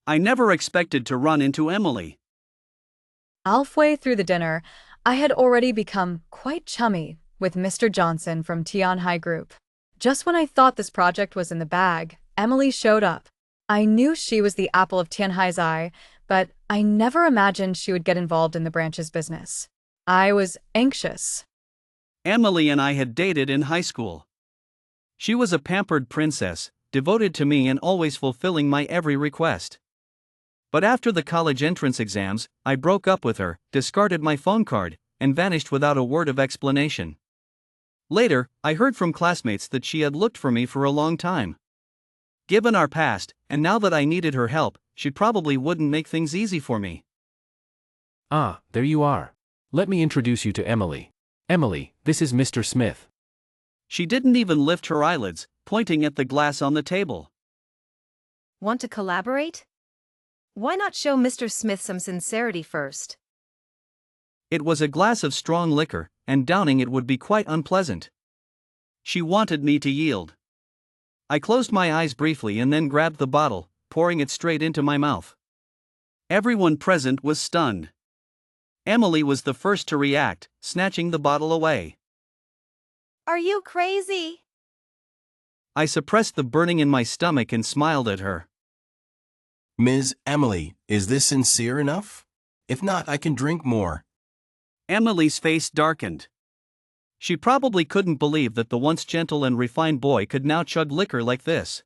I never expected to run into Emily. Halfway through the dinner, I had already become quite chummy with Mr. Johnson from Tian High Group. Just when I thought this project was in the bag, Emily showed up. I knew she was the apple of Tian Hai's eye, but I never imagined she would get involved in the branch's business. I was anxious. Emily and I had dated in high school. She was a pampered princess, devoted to me and always fulfilling my every request. But after the college entrance exams, I broke up with her, discarded my phone card, and vanished without a word of explanation. Later, I heard from classmates that she had looked for me for a long time. Given our past, and now that I needed her help, she probably wouldn't make things easy for me. Ah, there you are. Let me introduce you to Emily. Emily, this is Mr. Smith. She didn't even lift her eyelids, pointing at the glass on the table. Want to collaborate? Why not show Mr. Smith some sincerity first? It was a glass of strong liquor, and downing it would be quite unpleasant. She wanted me to yield. I closed my eyes briefly and then grabbed the bottle, pouring it straight into my mouth. Everyone present was stunned. Emily was the first to react, snatching the bottle away. Are you crazy? I suppressed the burning in my stomach and smiled at her. Ms. Emily, is this sincere enough? If not, I can drink more. Emily's face darkened. She probably couldn't believe that the once gentle and refined boy could now chug liquor like this.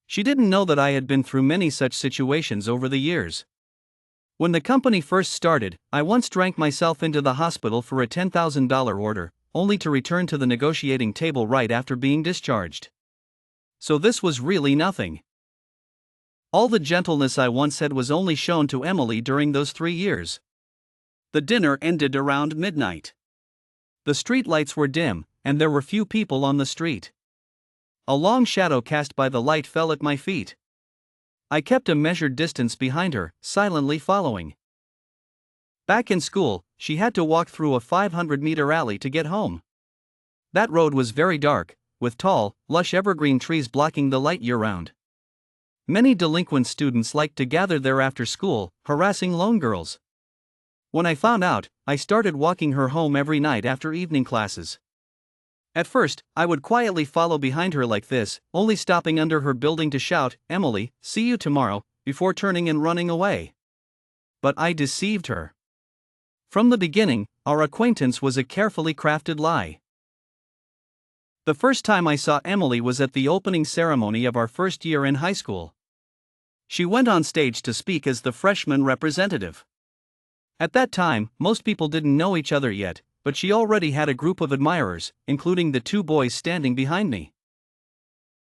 She didn't know that I had been through many such situations over the years. When the company first started, I once drank myself into the hospital for a $10,000 order, only to return to the negotiating table right after being discharged. So this was really nothing. All the gentleness I once had was only shown to Emily during those 3 years. The dinner ended around midnight. The street lights were dim, and there were few people on the street. A long shadow cast by the light fell at my feet. I kept a measured distance behind her, silently following. Back in school, she had to walk through a 500-meter alley to get home. That road was very dark, with tall, lush evergreen trees blocking the light year-round. Many delinquent students liked to gather there after school, harassing lone girls. When I found out, I started walking her home every night after evening classes. At first, I would quietly follow behind her like this, only stopping under her building to shout, "Emily, see you tomorrow," before turning and running away. But I deceived her. From the beginning, our acquaintance was a carefully crafted lie. The first time I saw Emily was at the opening ceremony of our first year in high school. She went on stage to speak as the freshman representative. At that time, most people didn't know each other yet, but she already had a group of admirers, including the 2 boys standing behind me.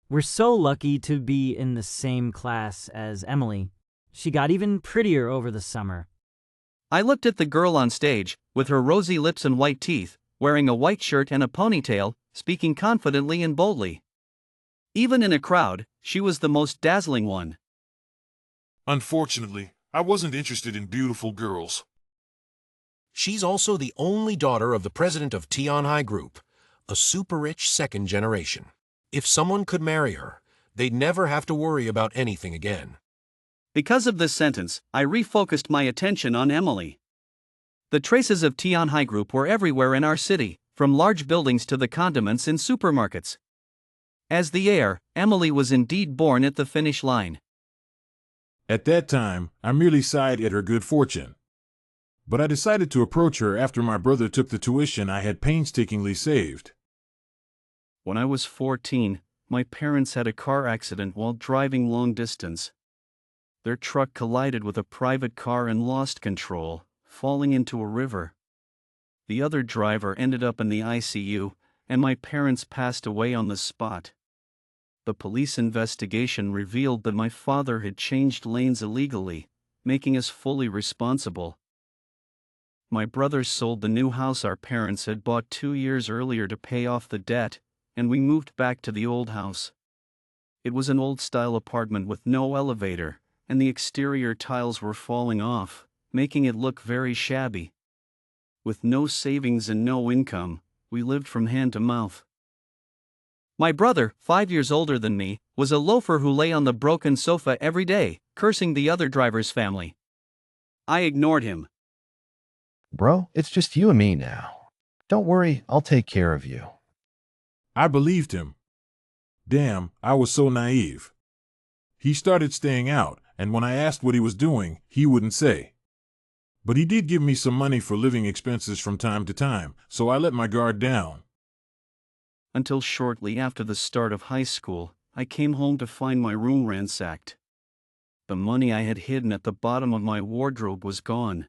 We're so lucky to be in the same class as Emily. She got even prettier over the summer. I looked at the girl on stage, with her rosy lips and white teeth, wearing a white shirt and a ponytail, speaking confidently and boldly. Even in a crowd, she was the most dazzling one. Unfortunately, I wasn't interested in beautiful girls. She's also the only daughter of the president of Tian High Group, a super-rich second generation. If someone could marry her, they'd never have to worry about anything again. Because of this sentence, I refocused my attention on Emily. The traces of Tian High Group were everywhere in our city, from large buildings to the condiments in supermarkets. As the heir, Emily was indeed born at the finish line. At that time, I merely sighed at her good fortune. But I decided to approach her after my brother took the tuition I had painstakingly saved. When I was 14, my parents had a car accident while driving long distance. Their truck collided with a private car and lost control, falling into a river. The other driver ended up in the ICU, and my parents passed away on the spot. The police investigation revealed that my father had changed lanes illegally, making us fully responsible. My brother sold the new house our parents had bought 2 years earlier to pay off the debt, and we moved back to the old house. It was an old-style apartment with no elevator, and the exterior tiles were falling off, making it look very shabby. With no savings and no income, we lived from hand to mouth. My brother, 5 years older than me, was a loafer who lay on the broken sofa every day, cursing the other driver's family. I ignored him. Bro, it's just you and me now. Don't worry, I'll take care of you. I believed him. Damn, I was so naive. He started staying out, and when I asked what he was doing, he wouldn't say. But he did give me some money for living expenses from time to time, so I let my guard down. Until shortly after the start of high school, I came home to find my room ransacked. The money I had hidden at the bottom of my wardrobe was gone.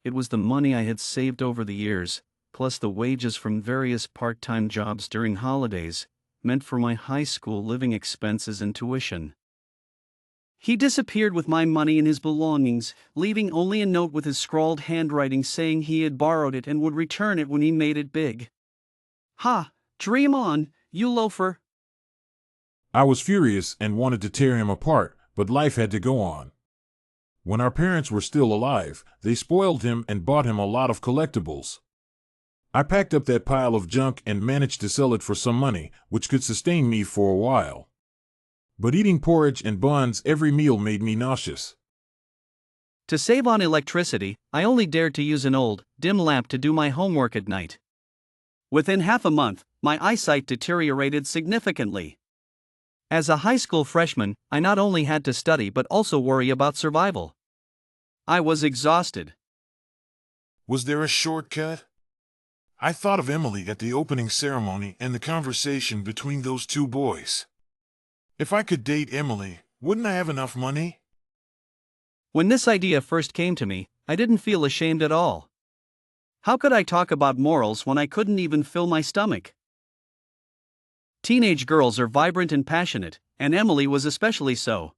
It was the money I had saved over the years, plus the wages from various part-time jobs during holidays, meant for my high school living expenses and tuition. He disappeared with my money and his belongings, leaving only a note with his scrawled handwriting saying he had borrowed it and would return it when he made it big. Ha! Dream on, you loafer! I was furious and wanted to tear him apart, but life had to go on. When our parents were still alive, they spoiled him and bought him a lot of collectibles. I packed up that pile of junk and managed to sell it for some money, which could sustain me for a while. But eating porridge and buns every meal made me nauseous. To save on electricity, I only dared to use an old, dim lamp to do my homework at night. Within half a month, my eyesight deteriorated significantly. As a high school freshman, I not only had to study but also worry about survival. I was exhausted. Was there a shortcut? I thought of Emily at the opening ceremony and the conversation between those two boys. If I could date Emily, wouldn't I have enough money? When this idea first came to me, I didn't feel ashamed at all. How could I talk about morals when I couldn't even fill my stomach? Teenage girls are vibrant and passionate, and Emily was especially so.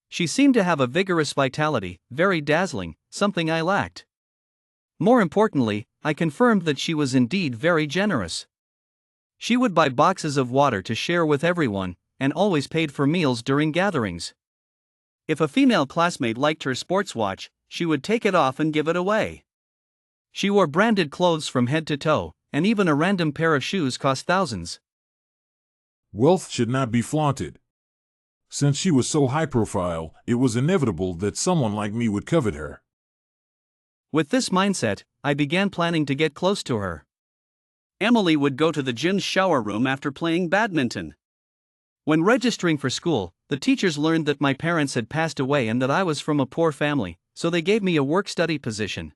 She seemed to have a vigorous vitality, very dazzling, something I lacked. More importantly, I confirmed that she was indeed very generous. She would buy boxes of water to share with everyone, and always paid for meals during gatherings. If a female classmate liked her sports watch, she would take it off and give it away. She wore branded clothes from head to toe, and even a random pair of shoes cost thousands. Wealth should not be flaunted. Since she was so high profile, it was inevitable that someone like me would covet her. With this mindset, I began planning to get close to her. Emily would go to the gym's shower room after playing badminton. When registering for school, the teachers learned that my parents had passed away and that I was from a poor family, so they gave me a work-study position.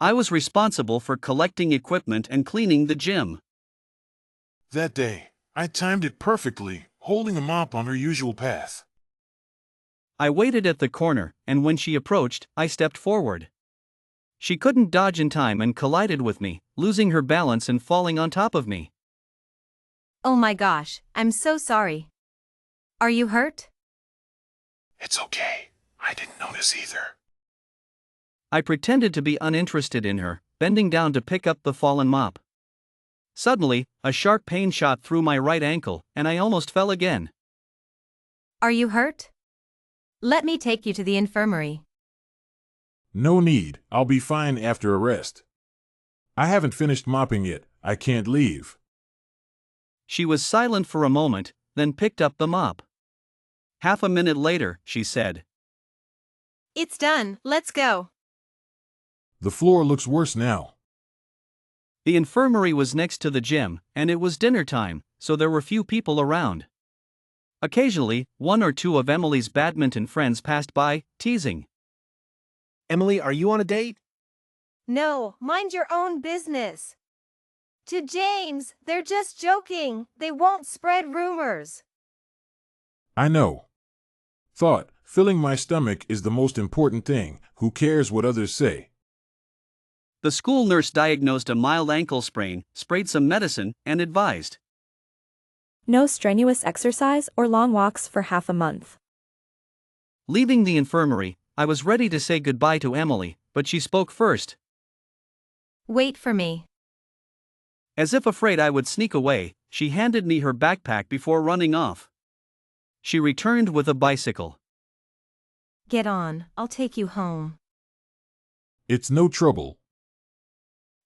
I was responsible for collecting equipment and cleaning the gym. That day, I timed it perfectly, holding a mop on her usual path. I waited at the corner, and when she approached, I stepped forward. She couldn't dodge in time and collided with me, losing her balance and falling on top of me. Oh my gosh, I'm so sorry. Are you hurt? It's okay. I didn't notice either. I pretended to be uninterested in her, bending down to pick up the fallen mop. Suddenly, a sharp pain shot through my right ankle, and I almost fell again. Are you hurt? Let me take you to the infirmary. No need, I'll be fine after a rest. I haven't finished mopping yet, I can't leave. She was silent for a moment, then picked up the mop. Half a minute later, she said, It's done, let's go. The floor looks worse now. The infirmary was next to the gym, and it was dinner time, so there were few people around. Occasionally, one or two of Emily's badminton friends passed by, teasing. Emily, are you on a date? No, mind your own business. To James, they're just joking. They won't spread rumors. I know. Thought, filling my stomach is the most important thing, who cares what others say? The school nurse diagnosed a mild ankle sprain, sprayed some medicine, and advised. No strenuous exercise or long walks for half a month. Leaving the infirmary, I was ready to say goodbye to Emily, but she spoke first. Wait for me. As if afraid I would sneak away, she handed me her backpack before running off. She returned with a bicycle. Get on, I'll take you home. It's no trouble.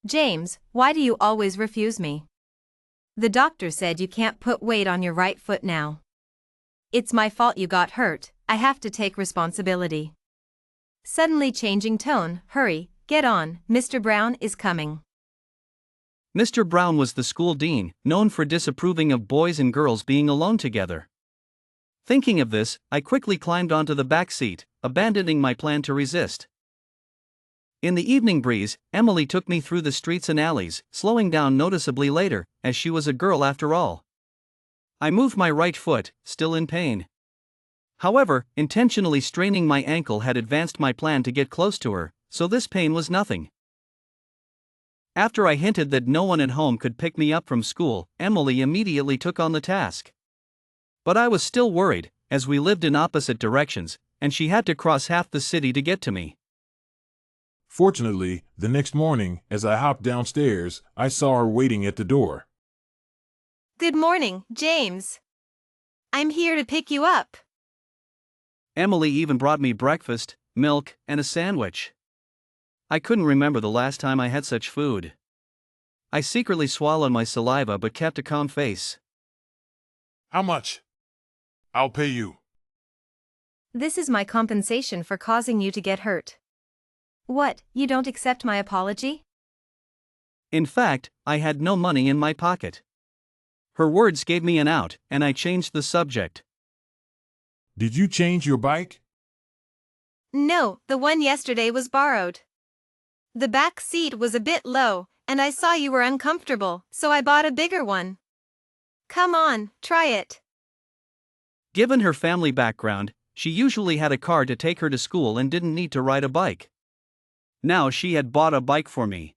James, why do you always refuse me? The doctor said you can't put weight on your right foot now. It's my fault you got hurt, I have to take responsibility. Suddenly changing tone, hurry, get on, Mr. Brown is coming. Mr. Brown was the school dean, known for disapproving of boys and girls being alone together. Thinking of this, I quickly climbed onto the back seat, abandoning my plan to resist. In the evening breeze, Emily took me through the streets and alleys, slowing down noticeably later, as she was a girl after all. I moved my right foot, still in pain. However, intentionally straining my ankle had advanced my plan to get close to her, so this pain was nothing. After I hinted that no one at home could pick me up from school, Emily immediately took on the task. But I was still worried, as we lived in opposite directions, and she had to cross half the city to get to me. Fortunately, the next morning, as I hopped downstairs, I saw her waiting at the door. Good morning, James. I'm here to pick you up. Emily even brought me breakfast, milk, and a sandwich. I couldn't remember the last time I had such food. I secretly swallowed my saliva but kept a calm face. How much? I'll pay you. This is my compensation for causing you to get hurt. What, you don't accept my apology? In fact, I had no money in my pocket. Her words gave me an out, and I changed the subject. Did you change your bike? No, the one yesterday was borrowed. The back seat was a bit low, and I saw you were uncomfortable, so I bought a bigger one. Come on, try it. Given her family background, she usually had a car to take her to school and didn't need to ride a bike. Now she had bought a bike for me.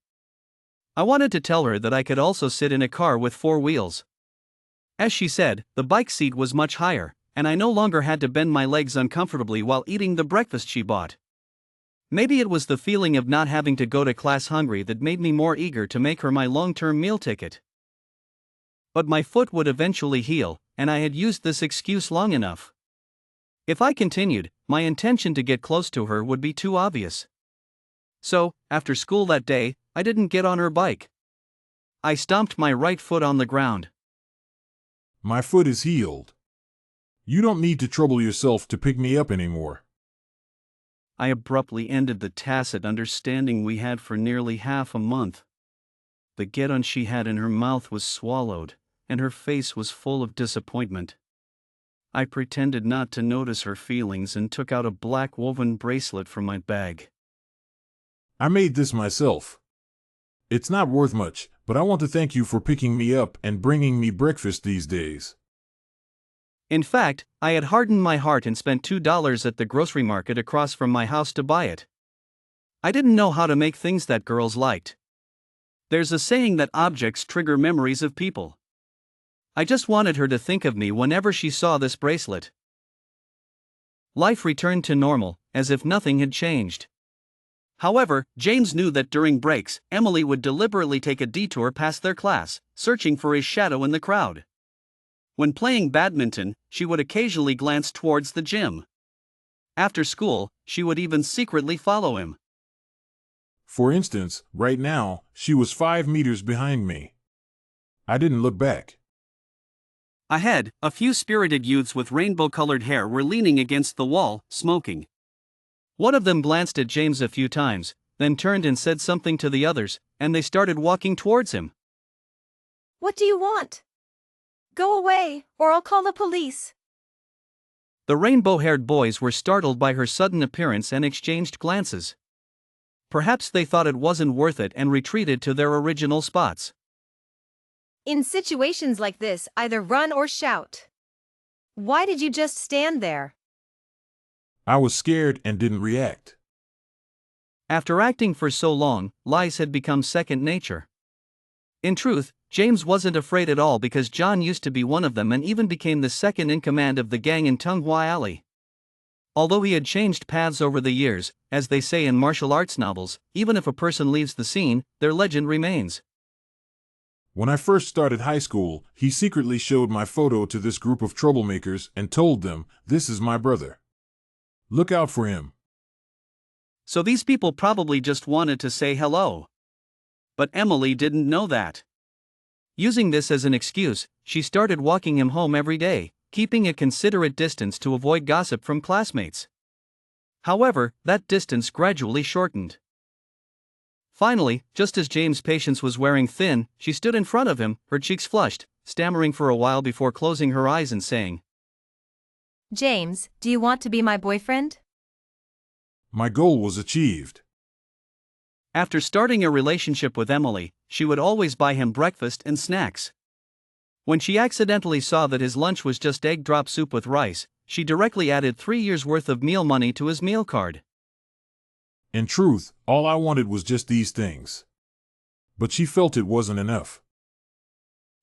I wanted to tell her that I could also sit in a car with 4 wheels. As she said, the bike seat was much higher, and I no longer had to bend my legs uncomfortably while eating the breakfast she bought. Maybe it was the feeling of not having to go to class hungry that made me more eager to make her my long-term meal ticket. But my foot would eventually heal, and I had used this excuse long enough. If I continued, my intention to get close to her would be too obvious. So, after school that day, I didn't get on her bike. I stomped my right foot on the ground. My foot is healed. You don't need to trouble yourself to pick me up anymore. I abruptly ended the tacit understanding we had for nearly half a month. The get-on she had in her mouth was swallowed, and her face was full of disappointment. I pretended not to notice her feelings and took out a black woven bracelet from my bag. I made this myself. It's not worth much, but I want to thank you for picking me up and bringing me breakfast these days. In fact, I had hardened my heart and spent $2 at the grocery market across from my house to buy it. I didn't know how to make things that girls liked. There's a saying that objects trigger memories of people. I just wanted her to think of me whenever she saw this bracelet. Life returned to normal, as if nothing had changed. However, James knew that during breaks, Emily would deliberately take a detour past their class, searching for his shadow in the crowd. When playing badminton, she would occasionally glance towards the gym. After school, she would even secretly follow him. For instance, right now, she was 5 meters behind me. I didn't look back. Ahead, a few spirited youths with rainbow-colored hair were leaning against the wall, smoking. One of them glanced at James a few times, then turned and said something to the others, and they started walking towards him. What do you want? Go away, or I'll call the police. The rainbow-haired boys were startled by her sudden appearance and exchanged glances. Perhaps they thought it wasn't worth it and retreated to their original spots. In situations like this, either run or shout. Why did you just stand there? I was scared and didn't react. After acting for so long, lies had become second nature. In truth, James wasn't afraid at all because John used to be one of them and even became the second in command of the gang in Tunghua Alley. Although he had changed paths over the years, as they say in martial arts novels, even if a person leaves the scene, their legend remains. When I first started high school, he secretly showed my photo to this group of troublemakers and told them, "This is my brother. Look out for him." So these people probably just wanted to say hello. But Emily didn't know that. Using this as an excuse, she started walking him home every day, keeping a considerate distance to avoid gossip from classmates. However, that distance gradually shortened. Finally, just as James' patience was wearing thin, she stood in front of him, her cheeks flushed, stammering for a while before closing her eyes and saying, James, do you want to be my boyfriend? My goal was achieved. After starting a relationship with Emily, she would always buy him breakfast and snacks. When she accidentally saw that his lunch was just egg drop soup with rice, she directly added 3 years' worth of meal money to his meal card. In truth, all I wanted was just these things. But she felt it wasn't enough.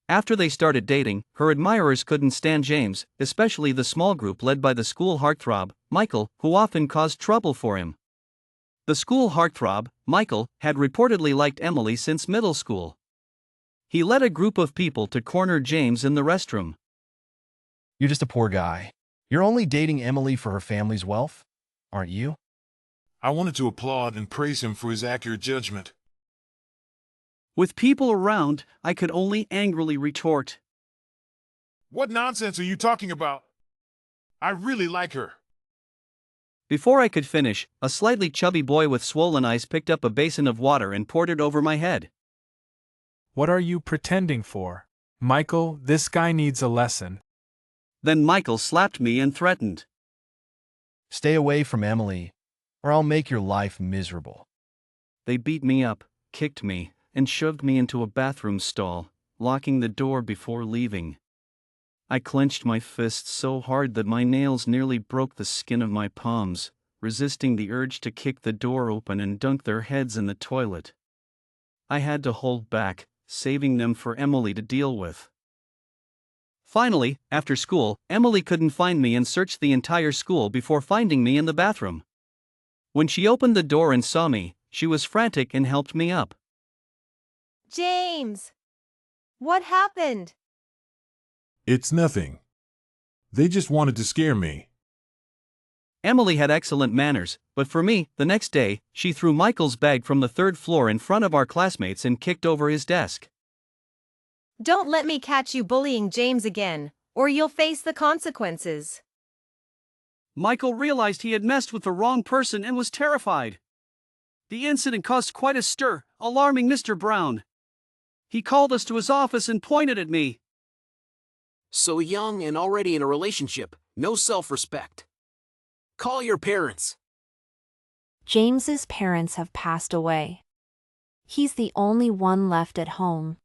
After they started dating, her admirers couldn't stand James, especially the small group led by the school heartthrob, Michael, who often caused trouble for him. The school heartthrob, Michael, had reportedly liked Emily since middle school. He led a group of people to corner James in the restroom. You're just a poor guy. You're only dating Emily for her family's wealth, aren't you? I wanted to applaud and praise him for his accurate judgment. With people around, I could only angrily retort, What nonsense are you talking about? I really like her. Before I could finish, a slightly chubby boy with swollen eyes picked up a basin of water and poured it over my head. What are you pretending for? Michael, this guy needs a lesson. Then Michael slapped me and threatened. Stay away from Emily, or I'll make your life miserable. They beat me up, kicked me, and shoved me into a bathroom stall, locking the door before leaving. I clenched my fists so hard that my nails nearly broke the skin of my palms, resisting the urge to kick the door open and dunk their heads in the toilet. I had to hold back, saving them for Emily to deal with. Finally, after school, Emily couldn't find me and searched the entire school before finding me in the bathroom. When she opened the door and saw me, she was frantic and helped me up. James! What happened? It's nothing. They just wanted to scare me. Emily had excellent manners, but for me, the next day, she threw Michael's bag from the 3rd floor in front of our classmates and kicked over his desk. Don't let me catch you bullying James again, or you'll face the consequences. Michael realized he had messed with the wrong person and was terrified. The incident caused quite a stir, alarming Mr. Brown. He called us to his office and pointed at me. So young and already in a relationship, no self-respect. Call your parents. James's parents have passed away. He's the only one left at home.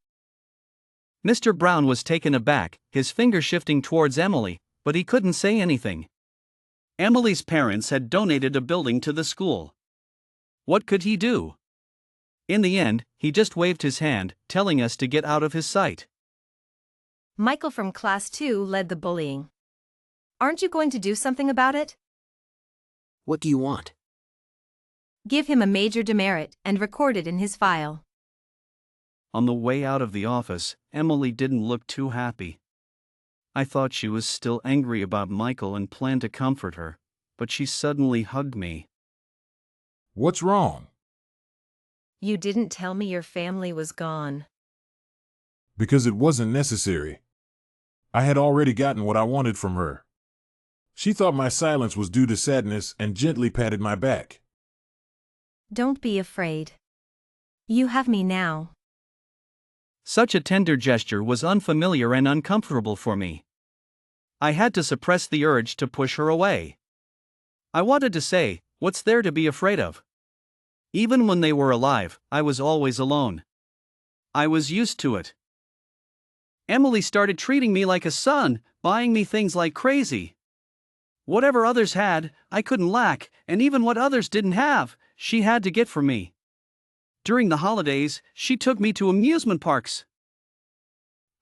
Mr. Brown was taken aback, his finger shifting towards Emily, but he couldn't say anything. Emily's parents had donated a building to the school. What could he do? In the end, he just waved his hand, telling us to get out of his sight. Michael from Class 2 led the bullying. Aren't you going to do something about it? What do you want? Give him a major demerit and record it in his file. On the way out of the office, Emily didn't look too happy. I thought she was still angry about Michael and planned to comfort her, but she suddenly hugged me. What's wrong? You didn't tell me your family was gone. Because it wasn't necessary. I had already gotten what I wanted from her. She thought my silence was due to sadness and gently patted my back. Don't be afraid. You have me now. Such a tender gesture was unfamiliar and uncomfortable for me. I had to suppress the urge to push her away. I wanted to say, what's there to be afraid of? Even when they were alive, I was always alone. I was used to it. Emily started treating me like a son, buying me things like crazy. Whatever others had, I couldn't lack, and even what others didn't have, she had to get for me. During the holidays, she took me to amusement parks.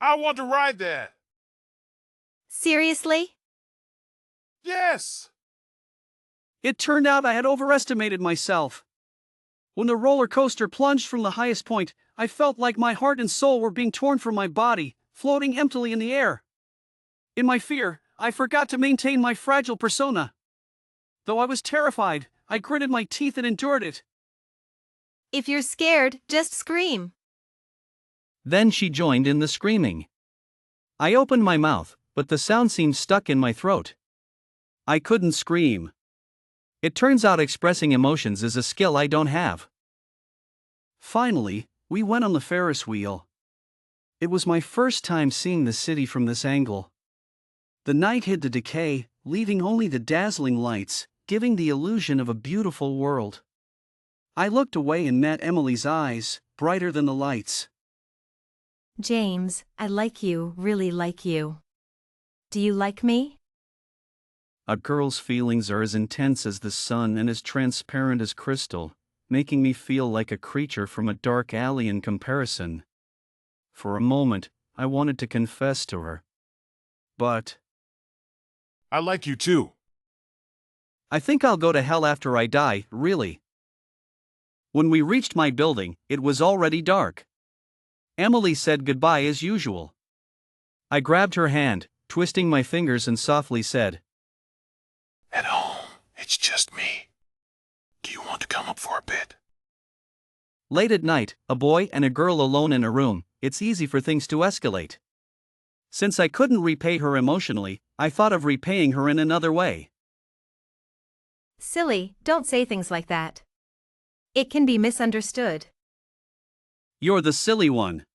I want to ride that. Seriously? Yes. It turned out I had overestimated myself. When the roller coaster plunged from the highest point, I felt like my heart and soul were being torn from my body, floating emptily in the air. In my fear, I forgot to maintain my fragile persona. Though I was terrified, I gritted my teeth and endured it. If you're scared, just scream. Then she joined in the screaming. I opened my mouth, but the sound seemed stuck in my throat. I couldn't scream. It turns out expressing emotions is a skill I don't have. Finally, we went on the Ferris wheel. It was my first time seeing the city from this angle. The night hid the decay, leaving only the dazzling lights, giving the illusion of a beautiful world. I looked away and met Emily's eyes, brighter than the lights. James, I like you, really like you. Do you like me? A girl's feelings are as intense as the sun and as transparent as crystal, making me feel like a creature from a dark alley in comparison. For a moment, I wanted to confess to her. But I like you too. I think I'll go to hell after I die, really. When we reached my building, it was already dark. Emily said goodbye as usual. I grabbed her hand, twisting my fingers, and softly said, "At home, it's just me. Do you want to come up for a bit?" Late at night, a boy and a girl alone in a room, it's easy for things to escalate. Since I couldn't repay her emotionally, I thought of repaying her in another way. Silly, don't say things like that. It can be misunderstood. You're the silly one.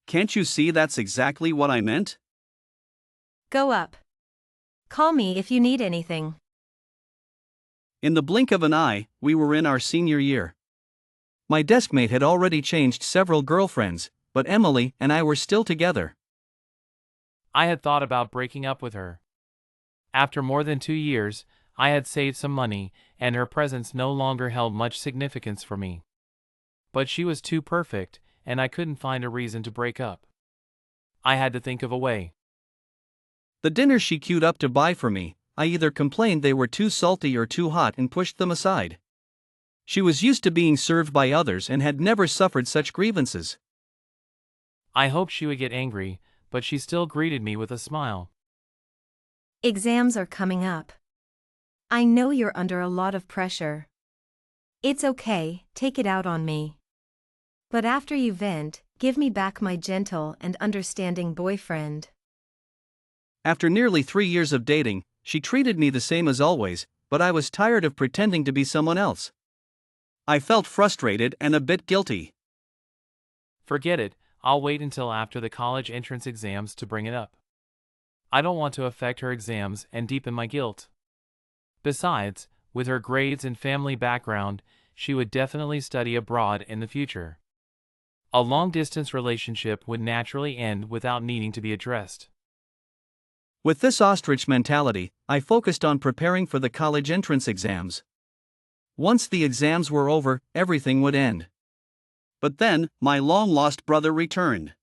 Can't you see that's exactly what I meant? Go up. Call me if you need anything. In the blink of an eye, we were in our senior year. My deskmate had already changed several girlfriends, but Emily and I were still together. I had thought about breaking up with her. After more than 2 years, I had saved some money, and her presence no longer held much significance for me. But she was too perfect, and I couldn't find a reason to break up. I had to think of a way. The dinners she queued up to buy for me, I either complained they were too salty or too hot and pushed them aside. She was used to being served by others and had never suffered such grievances. I hoped she would get angry, but she still greeted me with a smile. Exams are coming up. I know you're under a lot of pressure. It's okay, take it out on me. But after you vent, give me back my gentle and understanding boyfriend. After nearly 3 years of dating, she treated me the same as always, but I was tired of pretending to be someone else. I felt frustrated and a bit guilty. Forget it, I'll wait until after the college entrance exams to bring it up. I don't want to affect her exams and deepen my guilt. Besides, with her grades and family background, she would definitely study abroad in the future. A long-distance relationship would naturally end without needing to be addressed. With this ostrich mentality, I focused on preparing for the college entrance exams. Once the exams were over, everything would end. But then, my long-lost brother returned.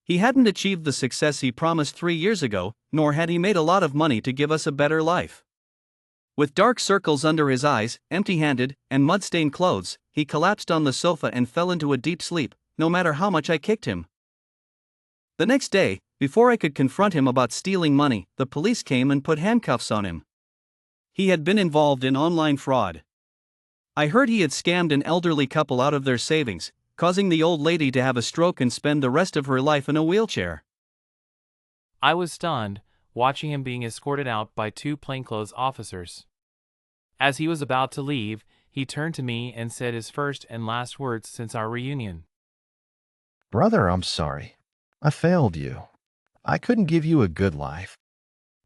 He hadn't achieved the success he promised 3 years ago, nor had he made a lot of money to give us a better life. With dark circles under his eyes, empty-handed, and mud-stained clothes, he collapsed on the sofa and fell into a deep sleep, no matter how much I kicked him. The next day, before I could confront him about stealing money, the police came and put handcuffs on him. He had been involved in online fraud. I heard he had scammed an elderly couple out of their savings, causing the old lady to have a stroke and spend the rest of her life in a wheelchair. I was stunned, watching him being escorted out by 2 plainclothes officers. As he was about to leave, he turned to me and said his first and last words since our reunion. Brother, I'm sorry. I failed you. I couldn't give you a good life.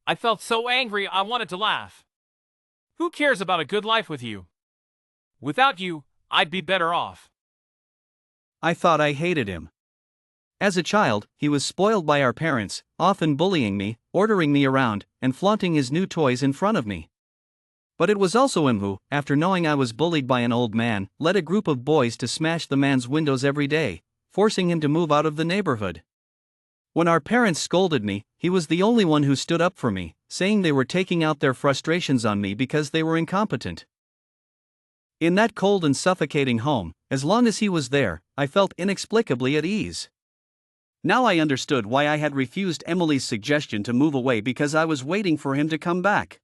I felt so angry I wanted to laugh. Who cares about a good life with you? Without you, I'd be better off. I thought I hated him. As a child, he was spoiled by our parents, often bullying me, ordering me around, and flaunting his new toys in front of me. But it was also him who, after knowing I was bullied by an old man, led a group of boys to smash the man's windows every day, forcing him to move out of the neighborhood. When our parents scolded me, he was the only one who stood up for me, saying they were taking out their frustrations on me because they were incompetent. In that cold and suffocating home, as long as he was there, I felt inexplicably at ease. Now I understood why I had refused Emily's suggestion to move away, because I was waiting for him to come back.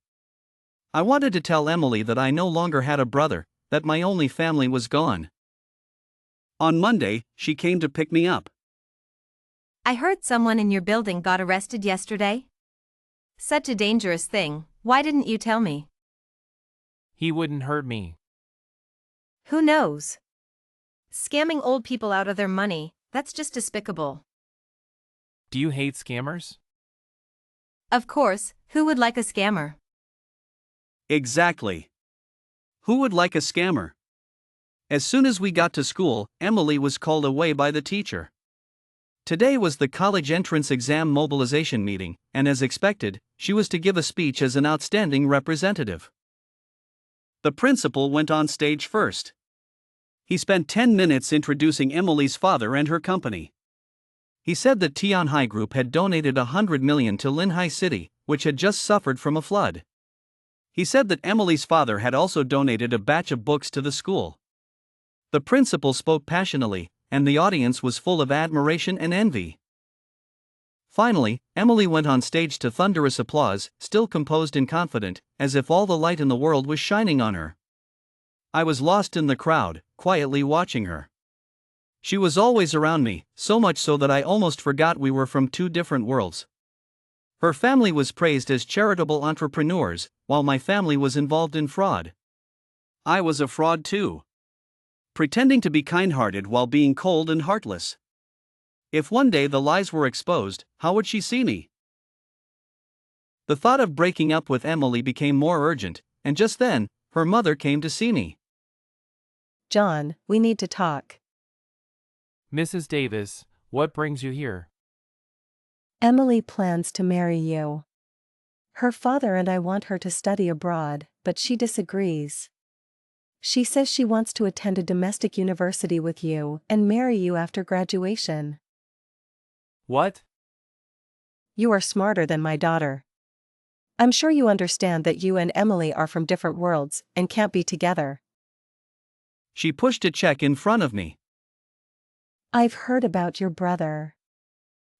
I wanted to tell Emily that I no longer had a brother, that my only family was gone. On Monday, she came to pick me up. I heard someone in your building got arrested yesterday. Such a dangerous thing, why didn't you tell me? He wouldn't hurt me. Who knows? Scamming old people out of their money, that's just despicable. Do you hate scammers? Of course, who would like a scammer? Exactly. Who would like a scammer? As soon as we got to school, Emily was called away by the teacher. Today was the college entrance exam mobilization meeting, and as expected, she was to give a speech as an outstanding representative. The principal went on stage first. He spent 10 minutes introducing Emily's father and her company. He said that Tianhai Group had donated $100 million to Linhai City, which had just suffered from a flood. He said that Emily's father had also donated a batch of books to the school. The principal spoke passionately, and the audience was full of admiration and envy. Finally, Emily went on stage to thunderous applause, still composed and confident, as if all the light in the world was shining on her. I was lost in the crowd, quietly watching her. She was always around me, so much so that I almost forgot we were from two different worlds. Her family was praised as charitable entrepreneurs, while my family was involved in fraud. I was a fraud too. Pretending to be kind-hearted while being cold and heartless. If one day the lies were exposed, how would she see me? The thought of breaking up with Emily became more urgent, and just then, her mother came to see me. John, we need to talk. Mrs. Davis, what brings you here? Emily plans to marry you. Her father and I want her to study abroad, but she disagrees. She says she wants to attend a domestic university with you and marry you after graduation. What? You are smarter than my daughter. I'm sure you understand that you and Emily are from different worlds and can't be together. She pushed a check in front of me. I've heard about your brother.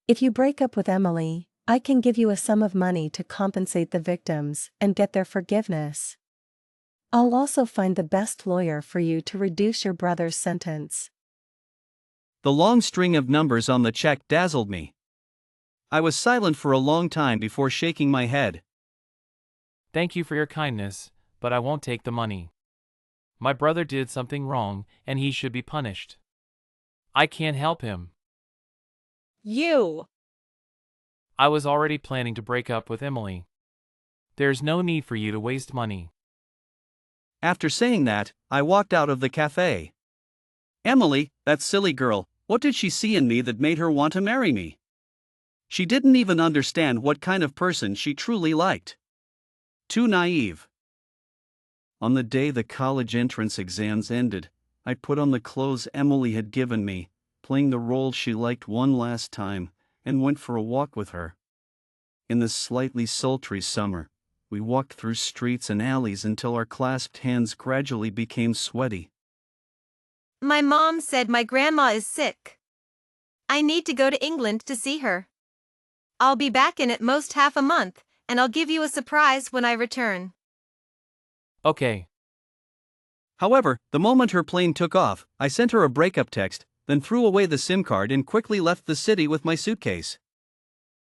If you break up with Emily, I can give you a sum of money to compensate the victims and get their forgiveness. I'll also find the best lawyer for you to reduce your brother's sentence. The long string of numbers on the check dazzled me. I was silent for a long time before shaking my head. Thank you for your kindness, but I won't take the money. My brother did something wrong, and he should be punished. I can't help him. You! I was already planning to break up with Emily. There's no need for you to waste money. After saying that, I walked out of the cafe. Emily, that silly girl, what did she see in me that made her want to marry me? She didn't even understand what kind of person she truly liked. Too naive. On the day the college entrance exams ended, I put on the clothes Emily had given me, playing the role she liked one last time, and went for a walk with her. In the slightly sultry summer, we walked through streets and alleys until our clasped hands gradually became sweaty. My mom said my grandma is sick. I need to go to England to see her. I'll be back in at most half a month, and I'll give you a surprise when I return. Okay. However, the moment her plane took off, I sent her a breakup text, then threw away the SIM card and quickly left the city with my suitcase.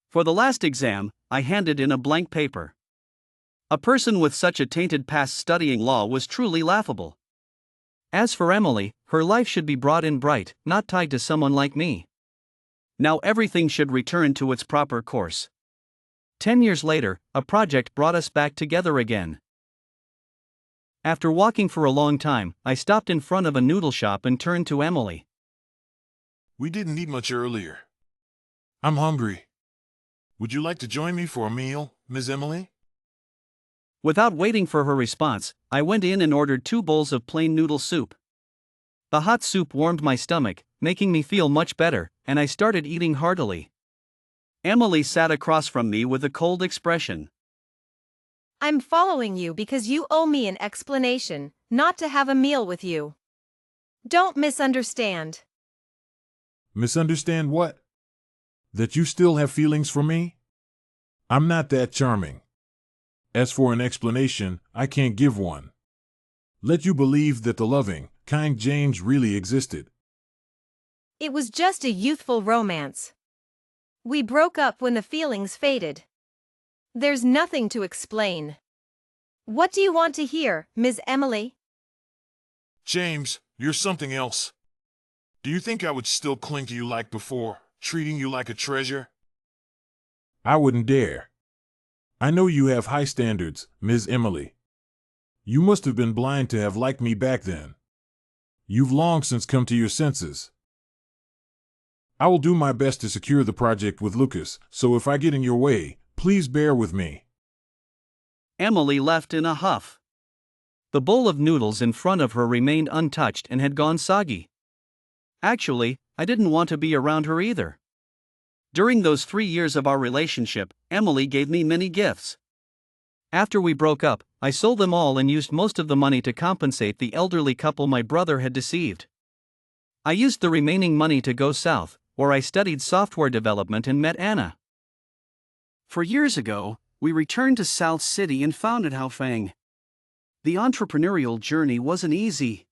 For the last exam, I handed in a blank paper. A person with such a tainted past studying law was truly laughable. As for Emily, her life should be broad and bright, not tied to someone like me. Now everything should return to its proper course. 10 years later, a project brought us back together again. After walking for a long time, I stopped in front of a noodle shop and turned to Emily. We didn't eat much earlier. I'm hungry. Would you like to join me for a meal, Ms. Emily? Without waiting for her response, I went in and ordered 2 bowls of plain noodle soup. The hot soup warmed my stomach, making me feel much better, and I started eating heartily. Emily sat across from me with a cold expression. I'm following you because you owe me an explanation, not to have a meal with you. Don't misunderstand. Misunderstand what? That you still have feelings for me? I'm not that charming. As for an explanation, I can't give one. Let you believe that the loving, kind James really existed. It was just a youthful romance. We broke up when the feelings faded. There's nothing to explain. What do you want to hear, Ms. Emily? James, you're something else. Do you think I would still cling to you like before, treating you like a treasure? I wouldn't dare. I know you have high standards, Ms. Emily. You must have been blind to have liked me back then. You've long since come to your senses. I will do my best to secure the project with Lucas, so if I get in your way, please bear with me. Emily left in a huff. The bowl of noodles in front of her remained untouched and had gone soggy. Actually, I didn't want to be around her either. During those 3 years of our relationship, Emily gave me many gifts. After we broke up, I sold them all and used most of the money to compensate the elderly couple my brother had deceived. I used the remaining money to go south, where I studied software development and met Anna. 4 years ago, we returned to South City and founded Haofeng. The entrepreneurial journey wasn't easy.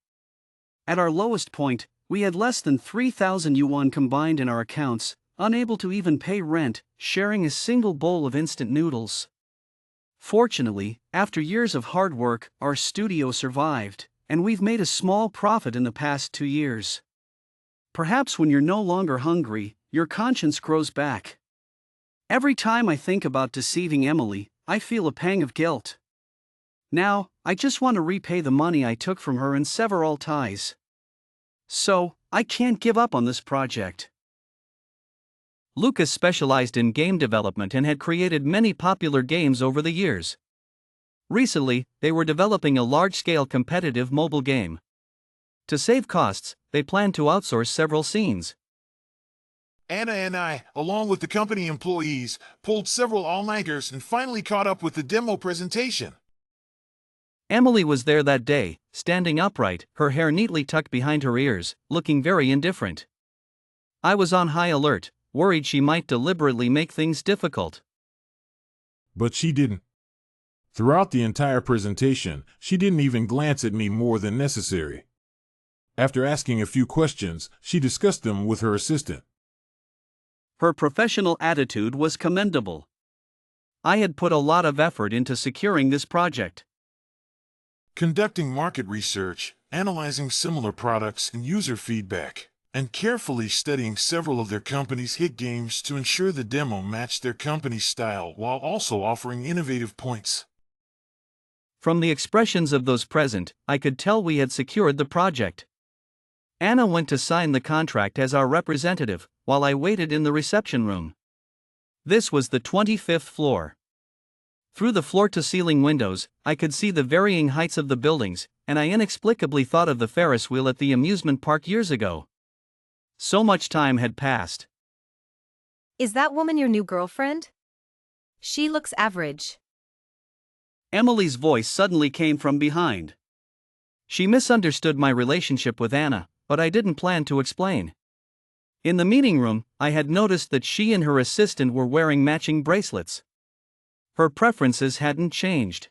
At our lowest point, we had less than 3,000 yuan combined in our accounts, unable to even pay rent, sharing a single bowl of instant noodles. Fortunately, after years of hard work, our studio survived, and we've made a small profit in the past 2 years. Perhaps when you're no longer hungry, your conscience grows back. Every time I think about deceiving Emily, I feel a pang of guilt. Now, I just want to repay the money I took from her and sever all ties. So, I can't give up on this project. Lucas specialized in game development and had created many popular games over the years. Recently, they were developing a large-scale competitive mobile game. To save costs, they planned to outsource several scenes. Anna and I, along with the company employees, pulled several all-nighters and finally caught up with the demo presentation. Emily was there that day, standing upright, her hair neatly tucked behind her ears, looking very indifferent. I was on high alert, worried she might deliberately make things difficult. But she didn't. Throughout the entire presentation, she didn't even glance at me more than necessary. After asking a few questions, she discussed them with her assistant. Her professional attitude was commendable. I had put a lot of effort into securing this project. Conducting market research, analyzing similar products and user feedback, and carefully studying several of their company's hit games to ensure the demo matched their company's style while also offering innovative points. From the expressions of those present, I could tell we had secured the project. Anna went to sign the contract as our representative, while I waited in the reception room. This was the 25th floor. Through the floor-to-ceiling windows, I could see the varying heights of the buildings, and I inexplicably thought of the Ferris wheel at the amusement park years ago. So much time had passed. Is that woman your new girlfriend? She looks average. Emily's voice suddenly came from behind. She misunderstood my relationship with Anna, but I didn't plan to explain. In the meeting room, I had noticed that she and her assistant were wearing matching bracelets. Her preferences hadn't changed.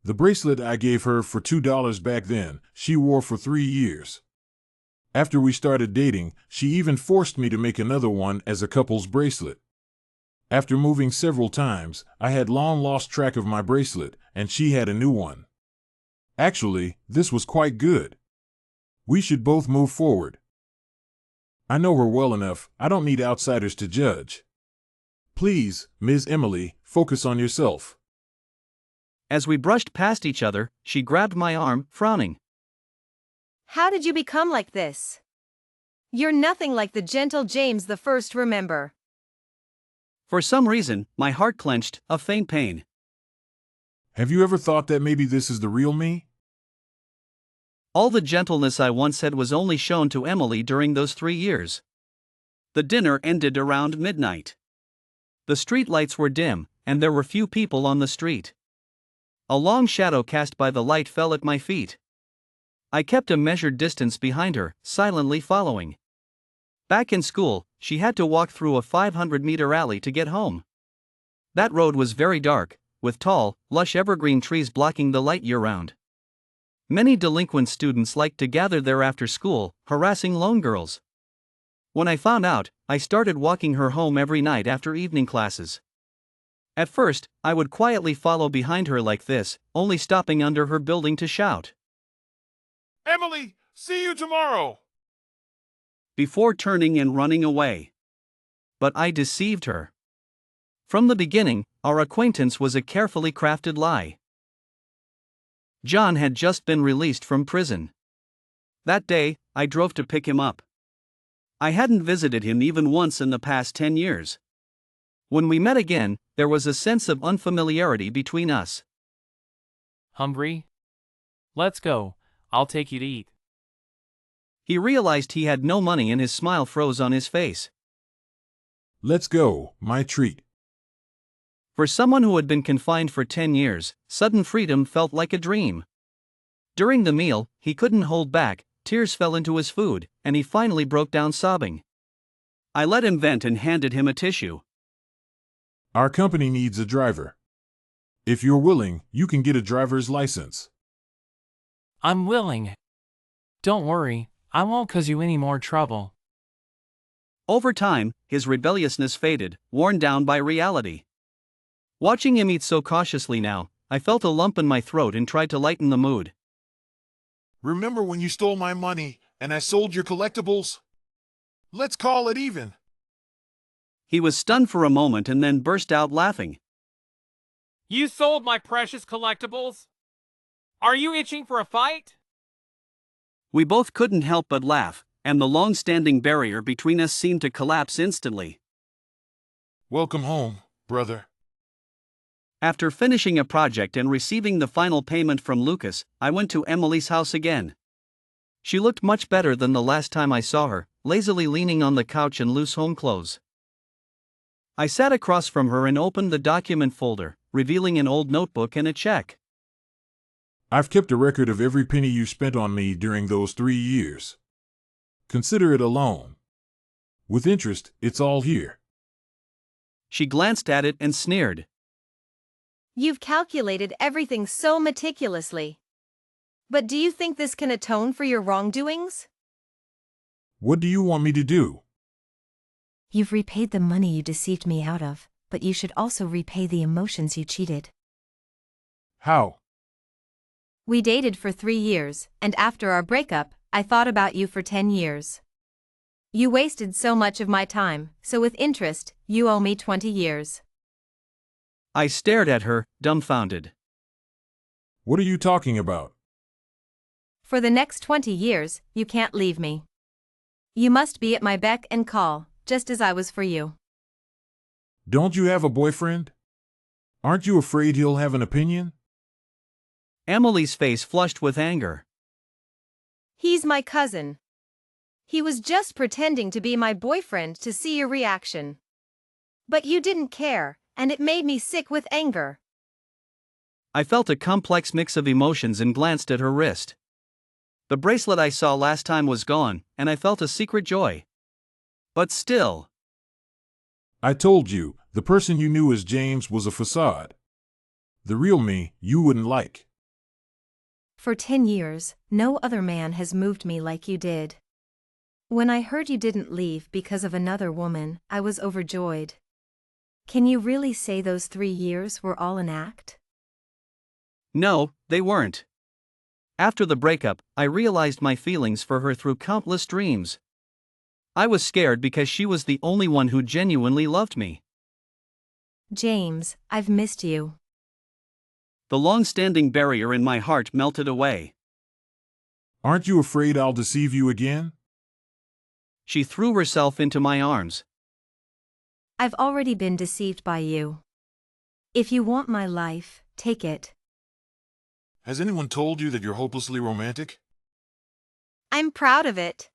The bracelet I gave her for $2 back then, she wore for 3 years. After we started dating, she even forced me to make another one as a couple's bracelet. After moving several times, I had long lost track of my bracelet, and she had a new one. Actually, this was quite good. We should both move forward. I know her well enough, I don't need outsiders to judge. Please, Ms. Emily, focus on yourself. As we brushed past each other, she grabbed my arm, frowning. How did you become like this? You're nothing like the gentle James the First, remember. For some reason, my heart clenched, a faint pain. Have you ever thought that maybe this is the real me? All the gentleness I once had was only shown to Emily during those 3 years. The dinner ended around midnight. The street lights were dim, and there were few people on the street. A long shadow cast by the light fell at my feet. I kept a measured distance behind her, silently following. Back in school, she had to walk through a 500-meter alley to get home. That road was very dark, with tall, lush evergreen trees blocking the light year-round. Many delinquent students liked to gather there after school, harassing lone girls. When I found out, I started walking her home every night after evening classes. At first, I would quietly follow behind her like this, only stopping under her building to shout, Emily, see you tomorrow! before turning and running away. But I deceived her. From the beginning, our acquaintance was a carefully crafted lie. John had just been released from prison. That day, I drove to pick him up. I hadn't visited him even once in the past 10 years. When we met again, there was a sense of unfamiliarity between us. Hungry? Let's go, I'll take you to eat. He realized he had no money and his smile froze on his face. Let's go, my treat. For someone who had been confined for 10 years, sudden freedom felt like a dream. During the meal, he couldn't hold back, tears fell into his food, and he finally broke down sobbing. I let him vent and handed him a tissue. Our company needs a driver. If you're willing, you can get a driver's license. I'm willing. Don't worry, I won't cause you any more trouble. Over time, his rebelliousness faded, worn down by reality. Watching him eat so cautiously now, I felt a lump in my throat and tried to lighten the mood. Remember when you stole my money and I sold your collectibles? Let's call it even. He was stunned for a moment and then burst out laughing. You sold my precious collectibles? Are you itching for a fight? We both couldn't help but laugh, and the long-standing barrier between us seemed to collapse instantly. Welcome home, brother. After finishing a project and receiving the final payment from Lucas, I went to Emily's house again. She looked much better than the last time I saw her, lazily leaning on the couch in loose home clothes. I sat across from her and opened the document folder, revealing an old notebook and a check. I've kept a record of every penny you spent on me during those 3 years. Consider it a loan. With interest, it's all here. She glanced at it and sneered. You've calculated everything so meticulously. But do you think this can atone for your wrongdoings? What do you want me to do? You've repaid the money you deceived me out of, but you should also repay the emotions you cheated. How? We dated for 3 years, and after our breakup, I thought about you for 10 years. You wasted so much of my time, so with interest, you owe me 20 years. I stared at her, dumbfounded. What are you talking about? For the next 20 years, you can't leave me. You must be at my beck and call, just as I was for you. Don't you have a boyfriend? Aren't you afraid he'll have an opinion? Emily's face flushed with anger. He's my cousin. He was just pretending to be my boyfriend to see your reaction. But you didn't care, and it made me sick with anger. I felt a complex mix of emotions and glanced at her wrist. The bracelet I saw last time was gone, and I felt a secret joy. But still. I told you, the person you knew as James was a facade. The real me, you wouldn't like. For 10 years, no other man has moved me like you did. When I heard you didn't leave because of another woman, I was overjoyed. Can you really say those 3 years were all an act? No, they weren't. After the breakup, I realized my feelings for her through countless dreams. I was scared because she was the only one who genuinely loved me. James, I've missed you. The long-standing barrier in my heart melted away. Aren't you afraid I'll deceive you again? She threw herself into my arms. I've already been deceived by you. If you want my life, take it. Has anyone told you that you're hopelessly romantic? I'm proud of it.